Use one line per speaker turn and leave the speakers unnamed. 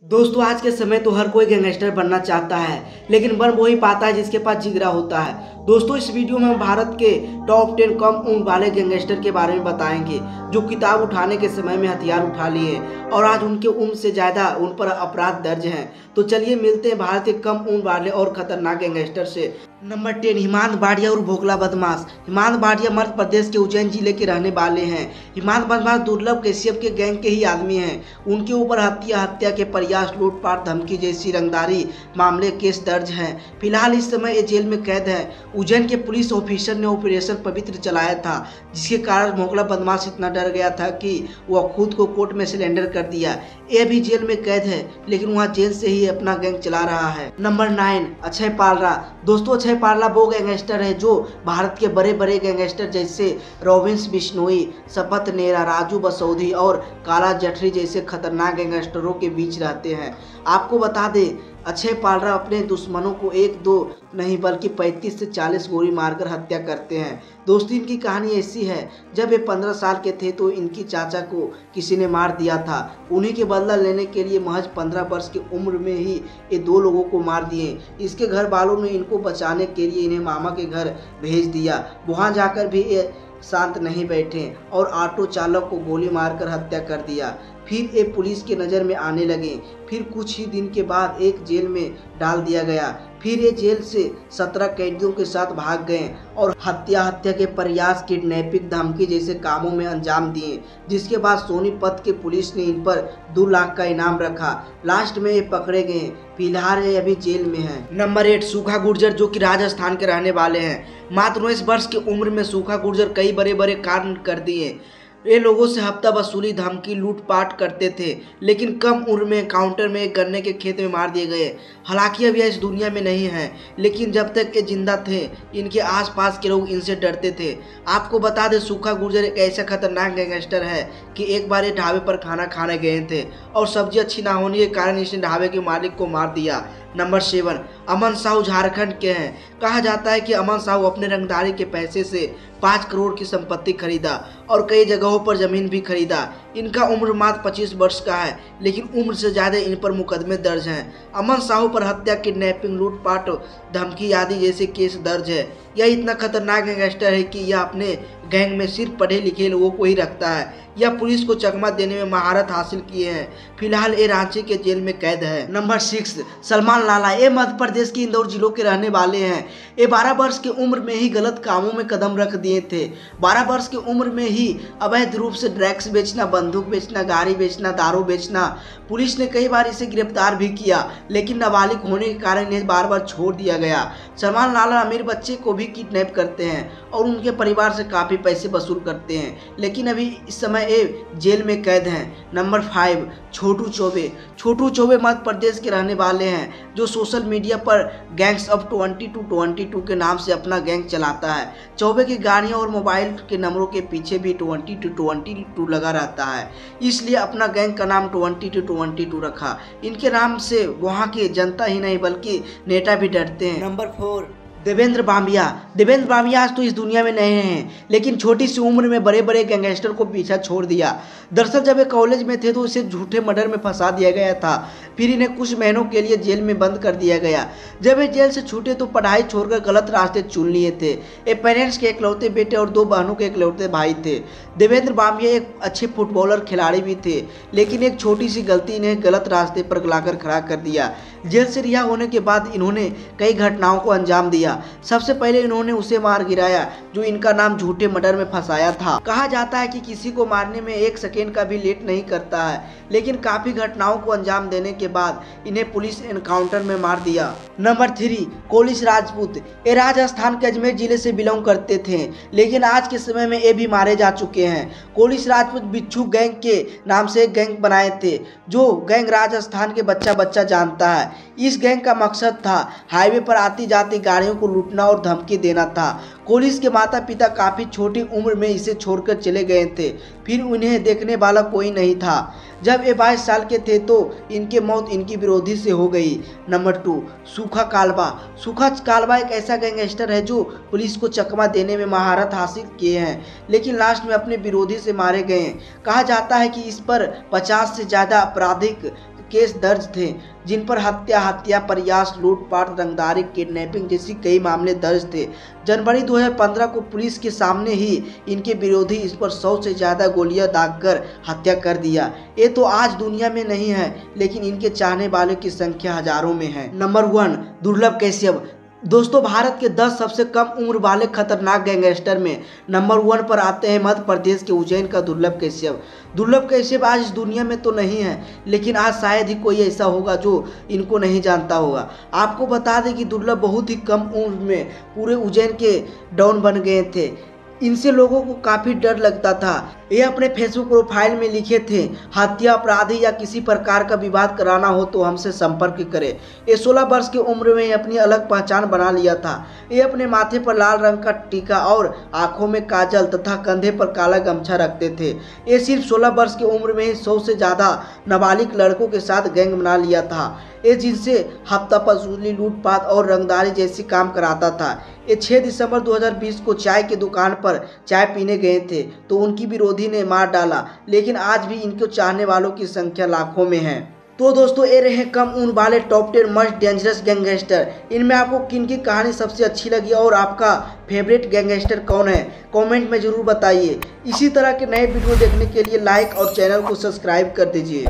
दोस्तों आज के समय तो हर कोई गैंगस्टर बनना चाहता है, लेकिन बन वही पाता है जिसके पास जिगरा होता है। दोस्तों इस वीडियो में हम भारत के टॉप 10 कम उम्र वाले गैंगस्टर के बारे में बताएंगे जो किताब उठाने के समय में हथियार उठा लिए और आज उनके उम्र से ज़्यादा उन पर अपराध दर्ज हैं। तो चलिए मिलते हैं भारत के कम उम्र वाले और खतरनाक गैंगस्टर से। नंबर 10, हिमांत बाडिया और भोकला बदमाश। हिमांत बाडिया मध्य प्रदेश के उज्जैन जिले के रहने वाले हैं। हिमांत बदमाश दुर्लभ कश्यप के गैंग के ही आदमी हैं। उनके ऊपर हत्या के प्रयास, लूटपाट, धमकी जैसी रंगदारी मामले केस दर्ज हैं। फिलहाल इस समय ये जेल में कैद है। उज्जैन के पुलिस ऑफिसर ने ऑपरेशन पवित्र चलाया था, जिसके कारण भोकला बदमाश इतना डर गया था कि वह खुद को कोर्ट में सरेंडर कर दिया। ये भी जेल में कैद है, लेकिन वहाँ जेल से ही अपना गैंग चला रहा है। नंबर 9, अक्षय पालरा। दोस्तों अक्षय पालरा वो गैंगस्टर है जो भारत के बड़े बड़े गैंगस्टर जैसे रॉबिन्स बिश्नोई, शपथ नेहरा, राजू बसौधी और काला जठरी जैसे खतरनाक गैंगस्टरों के बीच रहते हैं। आपको बता दें अक्षय पालरा अपने दुश्मनों को 1-2 नहीं बल्कि 35 से 40 गोली मारकर हत्या करते हैं। दोस्तों इनकी कहानी ऐसी है, जब ये 15 साल के थे तो इनकी चाचा को किसी ने मार दिया था। उन्हीं के बदला लेने के लिए महज 15 वर्ष की उम्र में ही ये 2 लोगों को मार दिए। इसके घर वालों ने इनको बचाने के लिए इन्हें मामा के घर भेज दिया। वहाँ जाकर भी ये शांत नहीं बैठे और ऑटो चालक को गोली मारकर हत्या कर दिया। फिर ये पुलिस के नज़र में आने लगे। फिर कुछ ही दिन के बाद एक जेल में डाल दिया गया। फिर ये जेल से 17 कैदियों के साथ भाग गए और हत्या के प्रयास, किडनैपिंग, धमकी जैसे कामों में अंजाम दिए। जिसके बाद सोनीपत के पुलिस ने इन पर 2 लाख का इनाम रखा। लास्ट में ये पकड़े गए। फिलहाल ये अभी जेल में है। नंबर 8, सूखा गुर्जर, जो कि राजस्थान के रहने वाले हैं। मात्र 19 वर्ष की उम्र में सूखा गुर्जर कई बड़े बड़े कांड कर दिए। ये लोगों से हफ्ता वसूली, धमकी, लूटपाट करते थे, लेकिन कम उम्र में काउंटर में एक गन्ने के खेत में मार दिए गए। हालांकि अब यह इस दुनिया में नहीं है, लेकिन जब तक ये जिंदा थे इनके आसपास के लोग इनसे डरते थे। आपको बता दें सूखा गुर्जर एक ऐसा खतरनाक गैंगस्टर है कि एक बार ये ढाबे पर खाना खाने गए थे और सब्जी अच्छी ना होने के कारण इसने ढाबे के मालिक को मार दिया। नंबर 7, अमन साहू झारखंड के हैं। कहा जाता है कि अमन साहू अपने रंगदारी के पैसे से 5 करोड़ की संपत्ति खरीदा और कई जगहों पर जमीन भी खरीदा। इनका उम्र मात्र 25 वर्ष का है, लेकिन उम्र से ज़्यादा इन पर मुकदमे दर्ज हैं। अमन साहू पर हत्या, किडनैपिंग, लूटपाट, धमकी आदि जैसे केस दर्ज है। यह इतना खतरनाक गैंगस्टर है कि यह अपने गैंग में सिर्फ पढ़े लिखे लोगों को ही रखता है। यह पुलिस को चकमा देने में महारत हासिल किए हैं। फिलहाल ये रांची के जेल में कैद है। नंबर 6, सलमान लाला। ये मध्य प्रदेश के इंदौर जिलों के रहने वाले हैं। ये 12 वर्ष की उम्र में ही गलत कामों में कदम रख दिए थे। 12 वर्ष की उम्र में ही अवैध रूप से ड्रग्स बेचना, बंदूक बेचना, गाड़ी बेचना, दारू बेचना। पुलिस ने कई बार इसे गिरफ्तार भी किया, लेकिन नाबालिग होने के कारण इन्हें बार बार छोड़ दिया गया। सलमान लाला अमीर बच्चे को भी किडनैप करते हैं और उनके परिवार से काफ़ी पैसे वसूल करते हैं, लेकिन अभी इस समय ये जेल में कैद हैं। नंबर 5, छोटू चौबे। छोटू चौबे मध्य प्रदेश के रहने वाले हैं, जो सोशल मीडिया पर गैंग्स ऑफ 2222 के नाम से अपना गैंग चलाता है। चौबे की गाड़ियों और मोबाइल के नंबरों के पीछे भी 2222 लगा रहता है, इसलिए अपना गैंग का नाम 2222 रखा। इनके नाम से वहाँ की जनता ही नहीं बल्कि नेता भी डरते हैं। नंबर 4, देवेंद्र बामिया। देवेंद्र बामिया आज तो इस दुनिया में नहीं हैं, लेकिन छोटी सी उम्र में बड़े बड़े गैंगस्टर को पीछा छोड़ दिया। दरअसल जब वे कॉलेज में थे तो इसे झूठे मर्डर में फंसा दिया गया था। फिर इन्हें कुछ महीनों के लिए जेल में बंद कर दिया गया। जब वे जेल से छूटे तो पढ़ाई छोड़कर गलत रास्ते चुन लिए थे। ये पेरेंट्स के इकलौते बेटे और 2 बहनों के इकलौते भाई थे। देवेंद्र बामिया एक अच्छे फुटबॉलर खिलाड़ी भी थे, लेकिन एक छोटी सी गलती इन्हें गलत रास्ते पर लाकर खड़ा कर दिया। जेल से रिहा होने के बाद इन्होंने कई घटनाओं को अंजाम दिया। सबसे पहले इन्होंने उसे मार गिराया जो इनका नाम झूठे मर्डर में फंसाया था। कहा जाता है कि किसी को मारने में 1 सेकेंड का भी लेट नहीं करता है, लेकिन काफी घटनाओं को अंजाम देने के बाद इन्हें पुलिस एनकाउंटर में मार दिया। नंबर 3, कोलिश राजपूत। ये राजस्थान के अजमेर जिले से बिलोंग करते थे, लेकिन आज के समय में ये भी मारे जा चुके हैं। कोलिश राजपूत बिच्छू गैंग के नाम से एक गैंग बनाए थे, जो गैंग राजस्थान के बच्चा जानता है। इस गैंग का मकसद था हाईवे पर आती जाती गाड़ियों को लूटना और धमकी देना था। कोलिश के माता पिता काफ़ी छोटी उम्र में इसे छोड़कर चले गए थे। फिर उन्हें देखने वाला कोई नहीं था। जब ये 22 साल के थे तो इनकी मौत इनकी विरोधी से हो गई। नंबर 2, सूखा कालवा। सूखा कालवा एक ऐसा गैंगस्टर है जो पुलिस को चकमा देने में महारत हासिल किए हैं, लेकिन लास्ट में अपने विरोधी से मारे गए। कहा जाता है कि इस पर 50 से ज़्यादा आपराधिक केस दर्ज थे जिन पर हत्या, प्रयास, लूटपाट, रंगदारी, किडनैपिंग जैसी कई मामले दर्ज थे। जनवरी 2015 को पुलिस के सामने ही इनके विरोधी इस पर 100 से ज़्यादा गोलियां दागकर हत्या कर दिया। ये तो आज दुनिया में नहीं है, लेकिन इनके चाहने वालों की संख्या हजारों में है। नंबर 1, दुर्लभ कश्यप। दोस्तों, भारत के 10 सबसे कम उम्र वाले खतरनाक गैंगस्टर में नंबर 1 पर आते हैं मध्य प्रदेश के उज्जैन का दुर्लभ कश्यप। दुर्लभ कश्यप आज इस दुनिया में तो नहीं है, लेकिन आज शायद ही कोई ऐसा होगा जो इनको नहीं जानता होगा। आपको बता दें कि दुर्लभ बहुत ही कम उम्र में पूरे उज्जैन के डॉन बन गए थे। इनसे लोगों को काफ़ी डर लगता था। ये अपने फेसबुक प्रोफाइल में लिखे थे, हत्या, अपराधी या किसी प्रकार का विवाद कराना हो तो हमसे संपर्क करें। ये 16 वर्ष की उम्र में अपनी अलग पहचान बना लिया था। ये अपने माथे पर लाल रंग का टीका और आंखों में काजल तथा कंधे पर काला गमछा रखते थे। ये सिर्फ 16 वर्ष की उम्र में ही 100 से ज़्यादा नाबालिग लड़कों के साथ गैंग बना लिया था। ये जिनसे हफ्ता वसूली, लूटपाट और रंगदारी जैसी काम कराता था। ये 6 दिसंबर 2020 को चाय की दुकान पर चाय पीने गए थे तो उनकी विरोधी ने मार डाला, लेकिन आज भी इनको चाहने वालों की संख्या लाखों में है। तो दोस्तों, ये रहे कम उम्र वाले टॉप 10 मोस्ट डेंजरस गैंगस्टर। इनमें आपको किन की कहानी सबसे अच्छी लगी और आपका फेवरेट गैंगस्टर कौन है, कमेंट में जरूर बताइए। इसी तरह के नए वीडियो देखने के लिए लाइक और चैनल को सब्सक्राइब कर दीजिए।